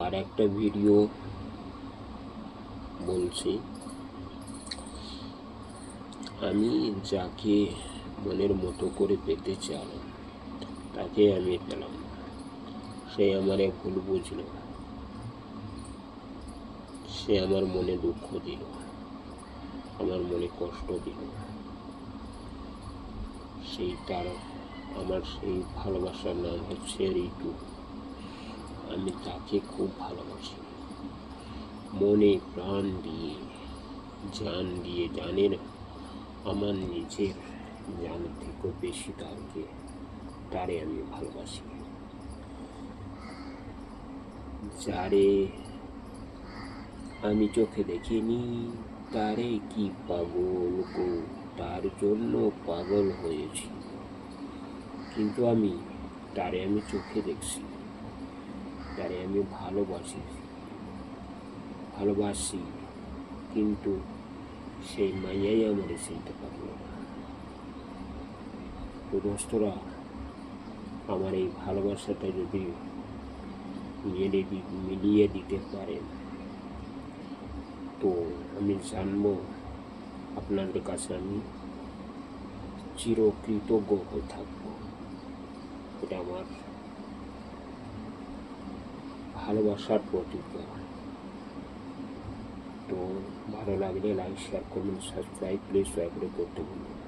আর একটা ভিডিও বলছি, আমি যাকে মনের মতো করে পেতে চাই তাকে আমি পেলাম। সে আমারে ভুল বুঝলো, সে আমার মনে দুঃখ দিল, আমার মনে কষ্ট দিল। আমার সেই ভালোবাসার নাম হচ্ছে ঋতু। আমি তাকে খুব ভালোবাসি, মনে প্রাণ দিয়ে, জান দিয়ে। জানেন, আমার নিজের জান থেকেও বেশি তারে আমি ভালোবাসি। যারে আমি চোখে দেখিনি তারে কি পাগল গো, তার জন্য পাগল হয়েছি। কিন্তু তারে আমি চোখে দেখছি, তারে আমি ভালোবাসি, কিন্তু সেই মাইয়াই আমারে চিনতে পারলো না। তো দোস্তরা, আমার এই ভালোবাসাটা যদি মিলিয়ে দিতে পারেন তো আমি জানবো আপনাদের কাছে আমি চিরকৃতজ্ঞ হয়ে থাকবো। এটা আমার ভালোবাসার প্রতিজ্ঞা। তো ভালো লাগলে like, share, comment, subscribe please দয়া করে করতে বলুন।